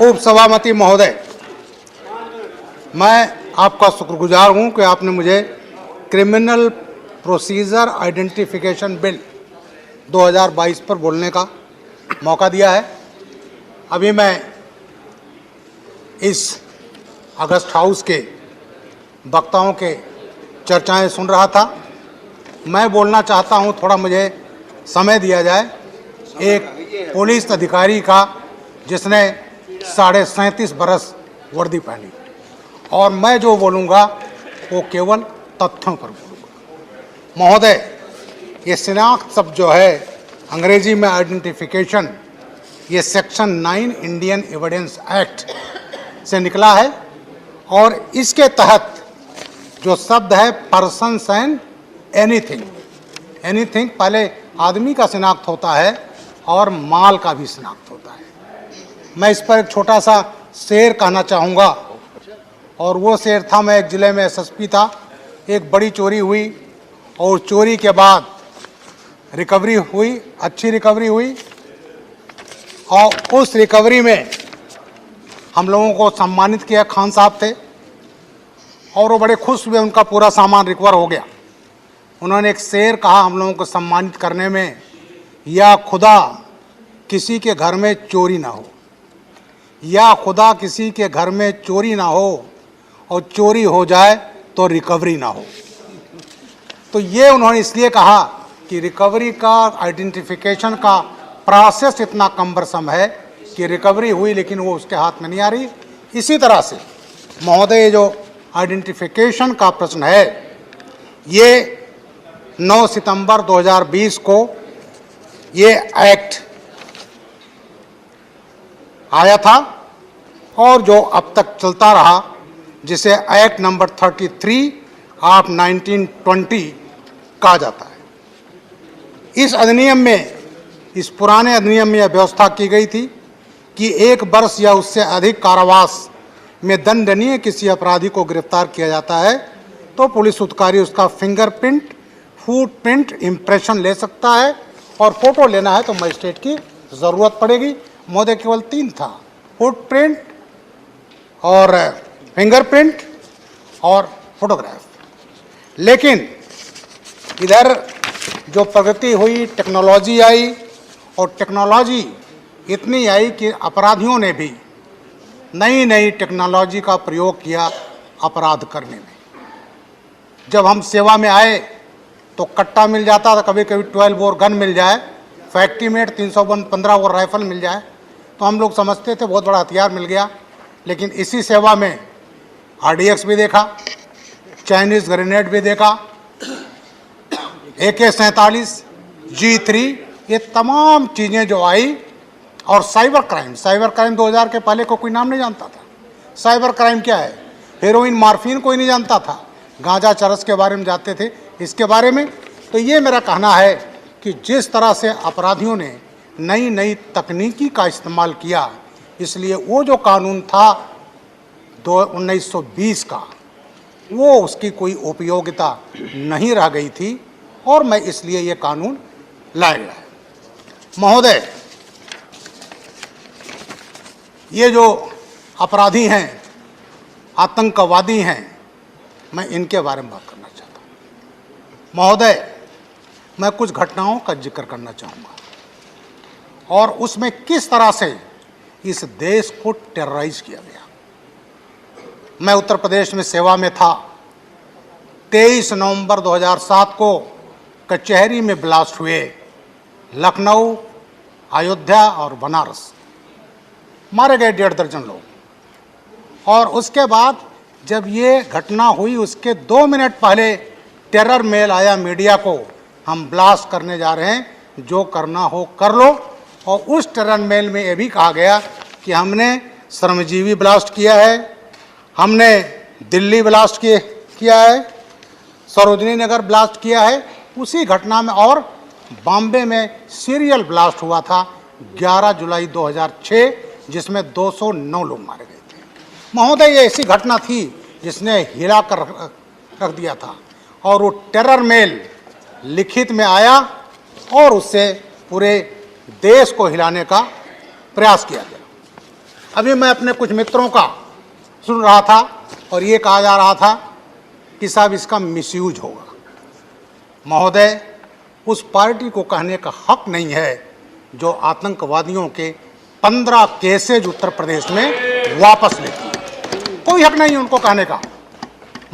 उप सभापति महोदय, मैं आपका शुक्रगुजार हूं कि आपने मुझे क्रिमिनल प्रोसीजर आइडेंटिफिकेशन बिल 2022 पर बोलने का मौका दिया है। अभी मैं इस अगस्त हाउस के वक्ताओं के चर्चाएं सुन रहा था। मैं बोलना चाहता हूं, थोड़ा मुझे समय दिया जाए। एक पुलिस अधिकारी का जिसने 37.5 बरस वर्दी पहनी, और मैं जो बोलूँगा वो केवल तथ्यों पर बोलूँगा। महोदय, ये शिनाख्त शब्द जो है अंग्रेजी में आइडेंटिफिकेशन, ये सेक्शन 9 इंडियन एविडेंस एक्ट से निकला है, और इसके तहत जो शब्द है पर्सन्स एंड एनीथिंग, एनीथिंग पहले आदमी का शिनाख्त होता है और माल का भी शिनाख्त होता है। मैं इस पर एक छोटा सा शेर कहना चाहूँगा, और वो शेर था, मैं एक ज़िले में एसएसपी था, एक बड़ी चोरी हुई और चोरी के बाद रिकवरी हुई, अच्छी रिकवरी हुई, और उस रिकवरी में हम लोगों को सम्मानित किया। खान साहब थे और वो बड़े खुश हुए, उनका पूरा सामान रिकवर हो गया। उन्होंने एक शेर कहा हम लोगों को सम्मानित करने में, या खुदा किसी के घर में चोरी ना हो, या खुदा किसी के घर में चोरी ना हो, और चोरी हो जाए तो रिकवरी ना हो। तो ये उन्होंने इसलिए कहा कि रिकवरी का आइडेंटिफिकेशन का प्रोसेस इतना कम्बरसम है कि रिकवरी हुई लेकिन वो उसके हाथ में नहीं आ रही। इसी तरह से महोदय, जो आइडेंटिफिकेशन का प्रश्न है, ये 9 सितंबर 2020 को ये एक्ट आया था, और जो अब तक चलता रहा, जिसे एक्ट नंबर 33 ऑफ 1920 कहा जाता है। इस अधिनियम में, इस पुराने अधिनियम में यह व्यवस्था की गई थी कि 1 वर्ष या उससे अधिक कारावास में दंडनीय किसी अपराधी को गिरफ्तार किया जाता है तो पुलिस अधिकारी उसका फिंगरप्रिंट, फुटप्रिंट, इम्प्रेशन ले सकता है, और फोटो लेना है तो मजिस्ट्रेट की ज़रूरत पड़ेगी। महोदय, केवल 3 था, फुटप्रिंट और फिंगरप्रिंट और फोटोग्राफ। लेकिन इधर जो प्रगति हुई, टेक्नोलॉजी आई, और टेक्नोलॉजी इतनी आई कि अपराधियों ने भी नई नई टेक्नोलॉजी का प्रयोग किया अपराध करने में। जब हम सेवा में आए तो कट्टा मिल जाता था, कभी कभी 12 बोर गन मिल जाए, फैक्ट्री मेड 315 बोर राइफल मिल जाए, तो हम लोग समझते थे बहुत बड़ा हथियार मिल गया। लेकिन इसी सेवा में RDX भी देखा, चाइनीज़ ग्रेनेड भी देखा, AK-47, G3, ये तमाम चीज़ें जो आई, और साइबर क्राइम 2000 के पहले को कोई नाम नहीं जानता था। साइबर क्राइम क्या है? हेरोइन, मार्फिन कोई नहीं जानता था, गांजा, चरस के बारे में जानते थे, इसके बारे में। तो ये मेरा कहना है कि जिस तरह से अपराधियों ने नई नई तकनीकी का इस्तेमाल किया, इसलिए वो जो कानून था 1920 का, वो उसकी कोई उपयोगिता नहीं रह गई थी, और मैं इसलिए ये कानून लाया। महोदय, ये जो अपराधी हैं, आतंकवादी हैं, मैं इनके बारे में बात करना चाहता हूँ। महोदय, मैं कुछ घटनाओं का जिक्र करना चाहूँगा, और उसमें किस तरह से इस देश को टेरराइज किया गया। मैं उत्तर प्रदेश में सेवा में था। 23 नवंबर 2007 को कचहरी में ब्लास्ट हुए, लखनऊ, अयोध्या और बनारस, मारे गए 1.5 दर्जन लोग। और उसके बाद जब ये घटना हुई, उसके 2 मिनट पहले टेरर मेल आया मीडिया को, हम ब्लास्ट करने जा रहे हैं, जो करना हो कर लो। और उस टेरर मेल में ये भी कहा गया कि हमने श्रमजीवी ब्लास्ट किया है, हमने दिल्ली ब्लास्ट किया है, सरोजनी नगर ब्लास्ट किया है। उसी घटना में और बॉम्बे में सीरियल ब्लास्ट हुआ था 11 जुलाई 2006, जिसमें 209 लोग मारे गए थे। महोदय, ये ऐसी घटना थी जिसने हिला कर रख दिया था, और वो टेरर मेल लिखित में आया और उससे पूरे देश को हिलाने का प्रयास किया गया। अभी मैं अपने कुछ मित्रों का सुन रहा था और ये कहा जा रहा था कि साहब इसका मिसयूज होगा। महोदय, उस पार्टी को कहने का हक नहीं है जो आतंकवादियों के 15 केसेज उत्तर प्रदेश में वापस लेती है। कोई हक नहीं उनको कहने का।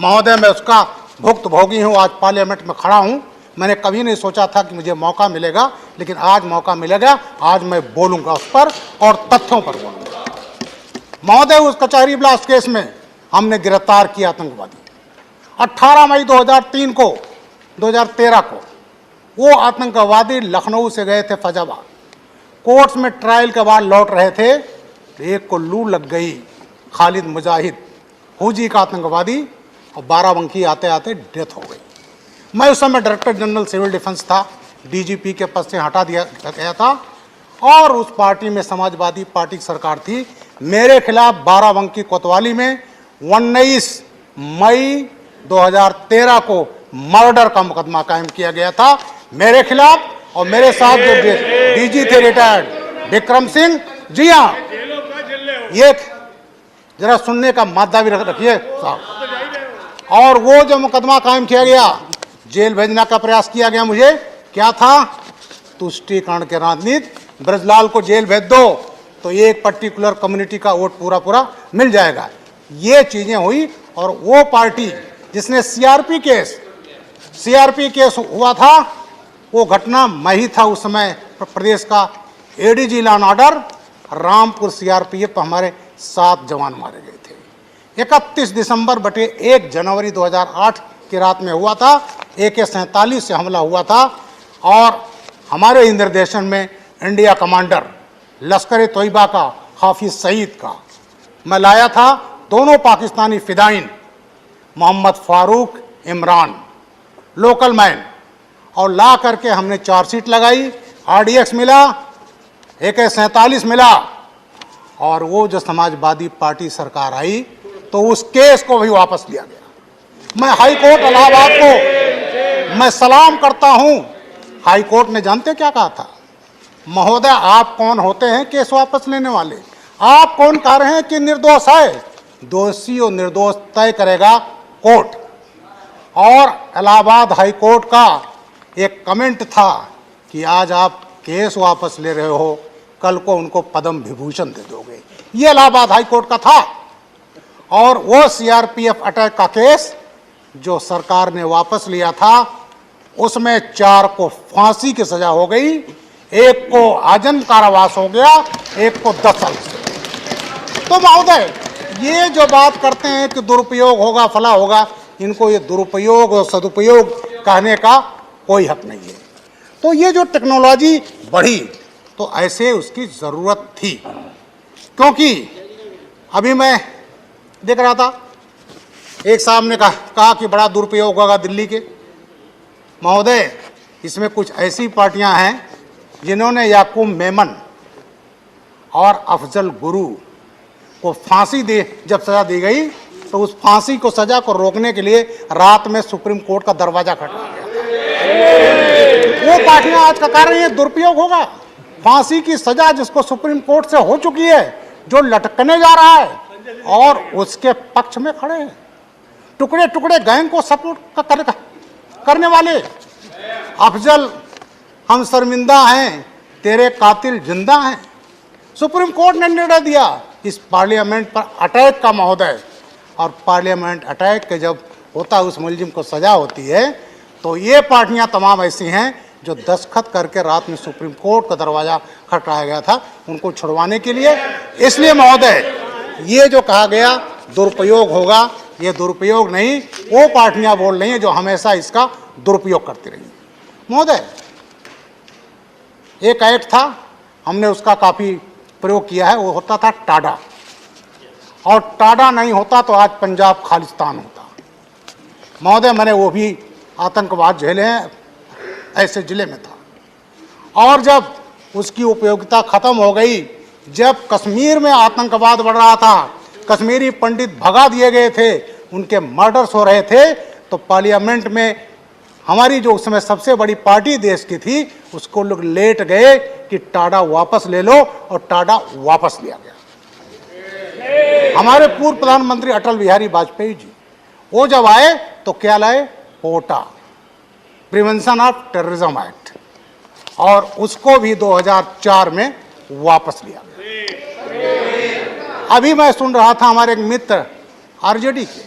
महोदय, मैं उसका भुक्तभोगी हूँ, आज पार्लियामेंट में खड़ा हूँ। मैंने कभी नहीं सोचा था कि मुझे मौका मिलेगा, लेकिन आज मौका मिलेगा। आज मैं बोलूँगा उस पर और तथ्यों पर बोलूँगा। महोदय, उस कचहरी ब्लास्ट केस में हमने गिरफ्तार किया आतंकवादी। 18 मई 2013 को वो आतंकवादी लखनऊ से गए थे फैजाबाद। कोर्ट्स में ट्रायल के बाद लौट रहे थे, एक को लू लग गई। खालिद मुजाहिद फौजी का आतंकवादी, और बाराबंकी आते आते डेथ हो गई। मैं उस समय डायरेक्टर जनरल सिविल डिफेंस था, डीजीपी के पद से हटा दिया गया था, और उस पार्टी में समाजवादी पार्टी की सरकार थी। मेरे खिलाफ बाराबंकी कोतवाली में 19 मई 2013 को मर्डर का मुकदमा कायम किया गया था मेरे खिलाफ, और मेरे साथ जो डीजी थे रिटायर्ड विक्रम सिंह। जी हाँ, ये जरा सुनने का मादा भी रखिए साहब। और वो जो मुकदमा कायम किया गया, जेल भेजना का प्रयास किया गया मुझे, क्या था? तुष्टीकरण के राजनीति, ब्रजलाल को जेल भेज दो तो एक पर्टिकुलर कम्युनिटी का वोट पूरा पूरा मिल जाएगा। ये चीजें हुई, और वो पार्टी जिसने सीआरपी केस हुआ था, वो घटना मैं ही था उस समय प्रदेश का ADG law and order. Rampur CRPF पर हमारे 7 जवान मारे गए थे। 31 दिसंबर बटे 1 जनवरी 2008 की रात में हुआ था। AK-47 से हमला हुआ था, और हमारे ही निर्देशन में इंडिया कमांडर लश्कर तोयबा का हाफिज सईद का मैं लाया था। दोनों पाकिस्तानी फिदाइन मोहम्मद फारूक, इमरान, लोकल मैन, और ला करके हमने चार्जशीट लगाई। RDX मिला, AK-47 मिला, और वो जो समाजवादी पार्टी सरकार आई तो उस केस को भी वापस लिया गया। मैं हाई कोर्ट इलाहाबाद को मैं सलाम करता हूं। हाई कोर्ट ने जानते क्या कहा था? महोदय, आप कौन होते हैं केस वापस लेने वाले? आप कौन कह रहे हैं कि निर्दोष है? दोषी और निर्दोष तय करेगा कोर्ट। और इलाहाबाद हाई कोर्ट का एक कमेंट था कि आज आप केस वापस ले रहे हो, कल को उनको पद्म विभूषण दे दोगे। ये इलाहाबाद हाई कोर्ट का था। और वो सीआरपीएफ अटैक का केस जो सरकार ने वापस लिया था, उसमें 4 को फांसी की सजा हो गई, एक को आजीवन कारावास हो गया, एक को 10 साल से। तो महोदय, ये जो बात करते हैं कि दुरुपयोग होगा, फला होगा, इनको ये दुरुपयोग और सदुपयोग कहने का कोई हक नहीं है। तो ये जो टेक्नोलॉजी बढ़ी, तो ऐसे उसकी ज़रूरत थी। क्योंकि अभी मैं देख रहा था, एक साहब ने कहा कि बड़ा दुरुपयोग होगा दिल्ली के। महोदय, इसमें कुछ ऐसी पार्टियां हैं जिन्होंने याकूब मेमन और अफजल गुरु को फांसी जब सजा दी गई, तो उस फांसी को सजा को रोकने के लिए रात में सुप्रीम कोर्ट का दरवाजा खटखटाया गया। वो पार्टियां आज का कारण ये दुरुपयोग होगा। फांसी की सजा जिसको सुप्रीम कोर्ट से हो चुकी है, जो लटकने जा रहा है, और उसके पक्ष में खड़े हैं टुकड़े टुकड़े गैंग को सपोर्ट करने वाले। अफजल, हम शर्मिंदा हैं, तेरे कातिल जिंदा हैं। सुप्रीम कोर्ट ने निर्णय दिया इस पार्लियामेंट पर अटैक का महोदय, और पार्लियामेंट अटैक के जब होता उस मुलजिम को सजा होती है, तो ये पार्टियां तमाम ऐसी हैं जो दस्तखत करके रात में सुप्रीम कोर्ट का दरवाज़ा खटखटाया गया था उनको छुड़वाने के लिए। इसलिए महोदय, ये जो कहा गया दुरुपयोग होगा, ये दुरुपयोग नहीं, वो पार्टियां बोल रही हैं जो हमेशा इसका दुरुपयोग करती रही। महोदय, एक एक्ट था, हमने उसका काफ़ी प्रयोग किया है, वो होता था टाडा। और टाडा नहीं होता तो आज पंजाब खालिस्तान होता। महोदय, मैंने वो भी आतंकवाद झेले हैं, ऐसे जिले में था। और जब उसकी उपयोगिता खत्म हो गई, जब कश्मीर में आतंकवाद बढ़ रहा था, कश्मीरी पंडित भगा दिए गए थे, उनके मर्डर्स हो रहे थे, तो पार्लियामेंट में हमारी जो उस समय सबसे बड़ी पार्टी देश की थी, उसको लोग लेट गए कि टाडा वापस ले लो, और टाडा वापस लिया गया। हमारे पूर्व प्रधानमंत्री अटल बिहारी वाजपेयी जी, वो जब आए तो क्या लाए? पोटा, प्रिवेंशन ऑफ टेररिज्म एक्ट, और उसको भी 2004 में वापस लिया गया। अभी मैं सुन रहा था हमारे एक मित्र आरजेडी के,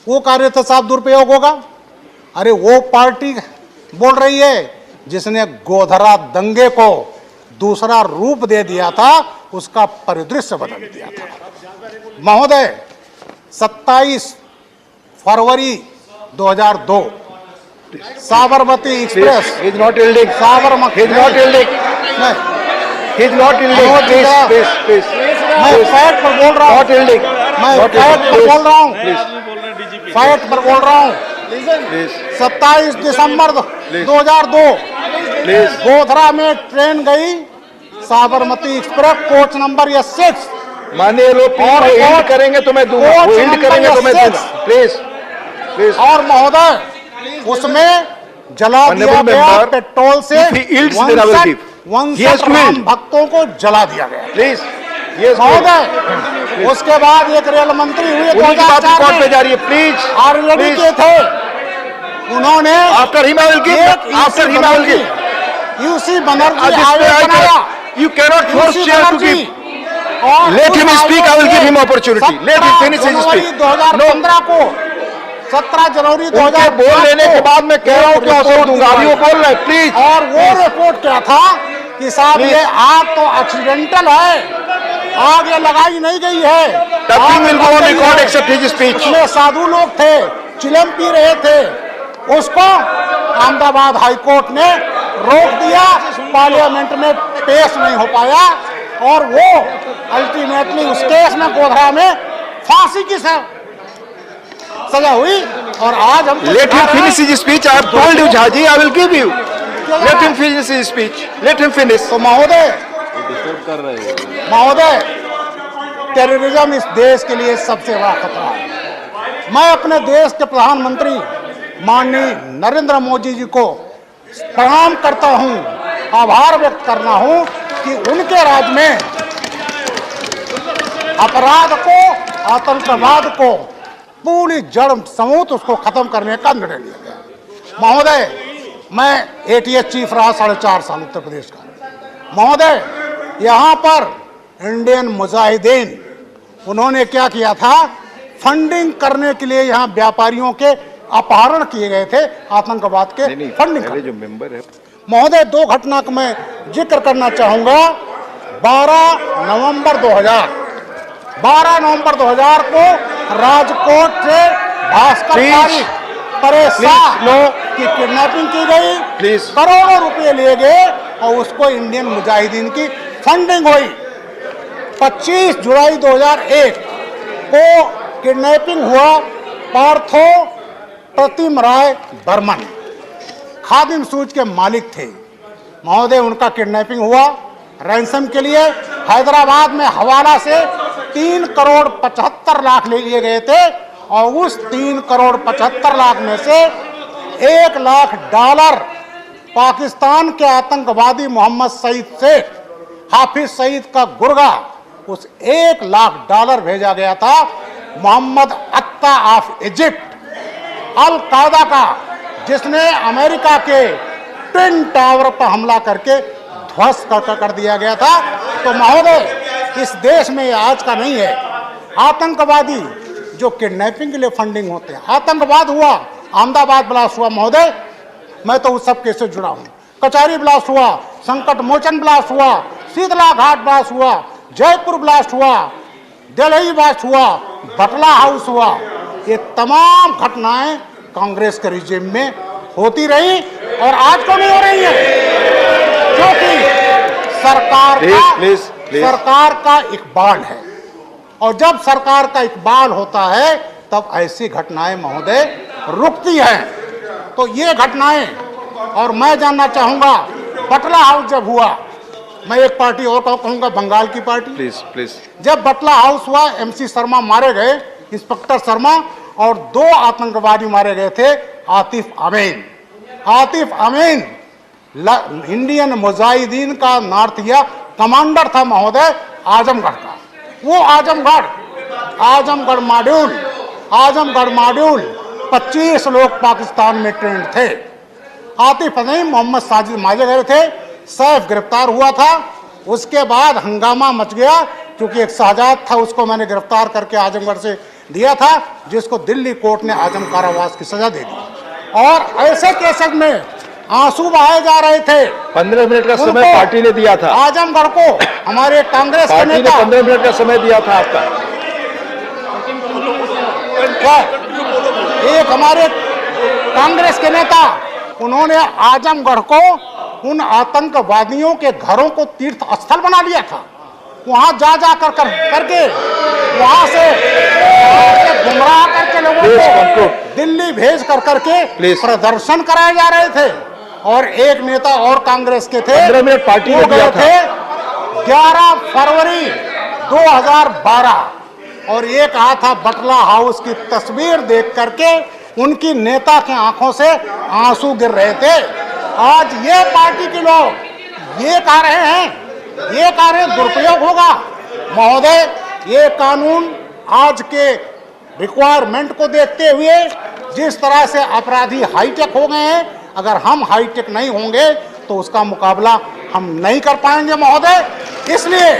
वो कह रहे थे साहब दुरुपयोग होगा। अरे वो पार्टी बोल रही है जिसने गोधरा दंगे को दूसरा रूप दे दिया था, उसका परिदृश्य बदल दिया था। महोदय, 27 फरवरी 2002 Sabarmati express He's not yielding. Sabarmati He's not yielding. He's not yielding. Please. मैं फैक्ट पर बोल रहा हूँ, Not yielding. मैं Not फैक्ट पर yielding. बोल रहा हूँ, Please. फैक्ट पर बोल रहा हूँ। Please. 27 December 2002 Please. गोधरा में ट्रेन गई, Sabarmati express, coach number S6। माननीय लोग और हिंट करेंगे तो मैं दूंगा। कोच वो हिंट नंबर करेंगे तो मैं S6। दूंगा। Please please. और महोदय, उसमें जला दिया Honorable गया member, पेट्रोल से if he yields, then I will give. He has 59 to Ram yield. भक्तों को जला दिया गया। प्लीज। यस महोदय, उसके बाद एक रेल मंत्री हुए उन्हीं की बात 2004 रिकॉर्ड पे में, जा रही है। प्लीज आरजेडी के थे, उन्होंने after him I will give. After him I will give. UC Banerjee आयोग बनाया। You cannot force UC chair to Banerjee give. और Let उस him speak, I will आयोग give him ने opportunity. Let him finish his 17 speech. जनवरी 2015 को 17 जनवरी उनके 2005 बोल लेने के बाद मैं कह रहा हूँ क्या अवसर दूंगा। अभी वो बोल रहे हैं। प्लीज। और वो रिपोर्ट क्या था कि साहब ये आग तो एक्सीडेंटल है, आग ये लगाई नहीं गई है। Nothing will go on आग record लगाई except his speech. उसमें साधु लोग थे, चिलम पी रहे थे, उसको अहमदाबाद हाईकोर्ट ने रोक दिया, पार्लियामेंट में पेश नहीं हो पाया, और वो अल्टीमेटली उस केस में गोधरा में फांसी की सजा हुई। और आज हम Let him finish his speech. I have told you, Jhaji, I will give you. Let him finish his speech. Let him finish. तो महोदय, टेररिज्म इस देश के लिए सबसे बड़ा खतरा है। मैं अपने देश के प्रधानमंत्री माननीय नरेंद्र मोदी जी को प्रणाम करता हूं, आभार व्यक्त करना हूं कि उनके राज में अपराध को, आतंकवाद को पूरी जड़ समूत उसको खत्म करने का निर्णय लिया गया। महोदय, मैं ATS चीफ रहा 4.5 साल उत्तर प्रदेश का। महोदय, यहाँ पर इंडियन मुजाहिदीन, उन्होंने क्या किया था, फंडिंग करने के लिए यहाँ व्यापारियों के अपहरण किए गए थे, आतंकवाद के फंडिंग। जो मेंबर है महोदय, 2 घटना का मैं जिक्र करना चाहूंगा। 12 नवंबर 2000 को राजकोट से भास्कर परेशान की किडनैपिंग की गई, प्लीज करोड़ों रुपए लिए गए और उसको इंडियन मुजाहिदीन की फंडिंग हुई। 25 जुलाई 2001 को किडनैपिंग हुआ पार्थो प्रतिम राय बर्मन, खादिम सूज के मालिक थे। महोदय, उनका किडनैपिंग हुआ रैंसम के लिए। हैदराबाद में हवाला से 3 करोड़ 75 लाख ले लिए गए थे, और उस 3 करोड़ 75 लाख में से $1 लाख पाकिस्तान के आतंकवादी मोहम्मद सईद से हाफिज सईद का गुर्गा, उस $1 लाख भेजा गया था मोहम्मद अत्ता ऑफ इजिप्ट, अल कायदा का, जिसने अमेरिका के ट्विन टावर पर हमला करके ध्वस्त कर दिया गया था। तो महोदय, इस देश में आज का नहीं है। आतंकवादी जो किडनैपिंग के लिए फंडिंग होते हैं, आतंकवाद हुआ, अहमदाबाद ब्लास्ट हुआ महोदय, मैं तो उस सब केस से जुड़ा हूँ। कचहरी ब्लास्ट हुआ, संकट मोचन ब्लास्ट हुआ, शीतला घाट ब्लास्ट हुआ, जयपुर ब्लास्ट हुआ, दिल्ली ब्लास्ट हुआ, बटला हाउस हुआ। ये तमाम घटनाएं कांग्रेस के रिजीम में होती रही और आज को नहीं हो रही है, क्योंकि सरकार का इकबाल है, और जब सरकार का इकबाल होता है तब ऐसी घटनाएं महोदय रुकती हैं। तो ये घटनाएं, और मैं जानना चाहूंगा, बटला हाउस जब हुआ, मैं एक पार्टी और कहूंगा, बंगाल की पार्टी, प्लीज जब बटला हाउस हुआ, MC शर्मा मारे गए, इंस्पेक्टर शर्मा, और 2 आतंकवादी मारे गए थे, आतिफ अमीन इंडियन मुजाहिदीन का नॉर्थ इंडिया कमांडर था महोदय, आजमगढ़ का। वो आजमगढ़ आजमगढ़ मॉड्यूल 25 लोग पाकिस्तान में ट्रेंड थे। आतिफ अजीम, मोहम्मद साजिद मारे गए थे, सैफ गिरफ्तार हुआ था। उसके बाद हंगामा मच गया क्योंकि एक शहजाद था, उसको मैंने गिरफ्तार करके आजमगढ़ से दिया था, जिसको दिल्ली कोर्ट ने आजम कारावास की सजा दे दी। और ऐसे केसेस में आंसू बहाए जा रहे थे। 15 मिनट का समय पार्टी ने दिया था आजमगढ़ को, हमारे कांग्रेस के पार्टी ने नेता 15 मिनट का समय दिया था आपका। एक हमारे कांग्रेस के नेता, उन्होंने आजमगढ़ को उन आतंकवादियों के घरों को तीर्थ स्थल बना लिया था। वहां जा करके वहां से गुमराह करके लोगों को दिल्ली भेज करके प्रदर्शन कराए जा रहे थे। और एक नेता और कांग्रेस के थे, 15 मिनट पार्टी ने दिया थे 11 फरवरी 2012, और एक आया था बटला हाउस की तस्वीर देख करके उनकी नेता की आंखों से आंसू गिर रहे थे। आज ये पार्टी के लोग ये कह रहे हैं दुरुपयोग होगा। महोदय, ये कानून आज के रिक्वायरमेंट को देखते हुए जिस तरह से अपराधी हाईटेक हो गए हैं, अगर हम हाईटेक नहीं होंगे तो उसका मुकाबला हम नहीं कर पाएंगे महोदय। इसलिए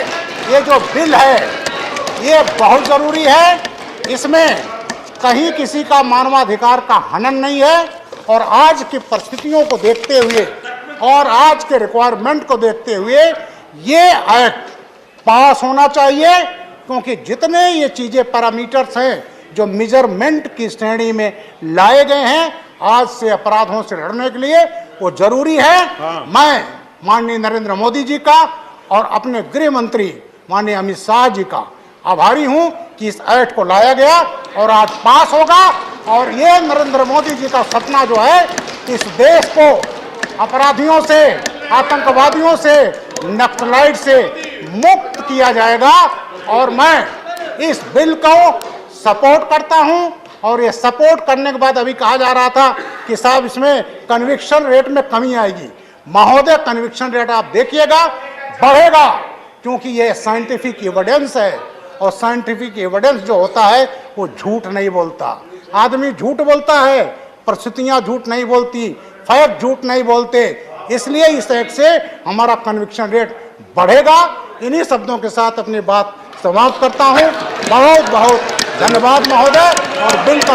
ये जो बिल है ये बहुत जरूरी है। इसमें कहीं किसी का मानवाधिकार का हनन नहीं है। और आज की परिस्थितियों को देखते हुए और आज के रिक्वायरमेंट को देखते हुए ये एक्ट पास होना चाहिए, क्योंकि जितने ये चीजें पैरामीटर्स हैं जो मेजरमेंट की श्रेणी में लाए गए हैं आज से अपराधों से लड़ने के लिए, वो जरूरी है। मैं माननीय नरेंद्र मोदी जी का और अपने गृह मंत्री माननीय अमित शाह जी का आभारी हूं कि इस एक्ट को लाया गया और आज पास होगा। और ये नरेंद्र मोदी जी का सपना जो है, इस देश को अपराधियों से, आतंकवादियों से, नक्सलाइट से मुक्त किया जाएगा। और मैं इस बिल को सपोर्ट करता हूं। और ये सपोर्ट करने के बाद अभी कहा जा रहा था कि साहब इसमें कन्विक्शन रेट में कमी आएगी। महोदय, कन्विक्शन रेट आप देखिएगा बढ़ेगा, क्योंकि ये साइंटिफिक एविडेंस है। और साइंटिफिक एविडेंस जो होता है वो झूठ नहीं बोलता। आदमी झूठ बोलता है, परिस्थितियां झूठ नहीं बोलती, फैक्ट झूठ नहीं बोलते। इसलिए इस एक्ट से हमारा कन्विक्शन रेट बढ़ेगा। इन्हीं शब्दों के साथ अपनी बात समाप्त करता हूं। बहुत बहुत धन्यवाद महोदय। और बिल का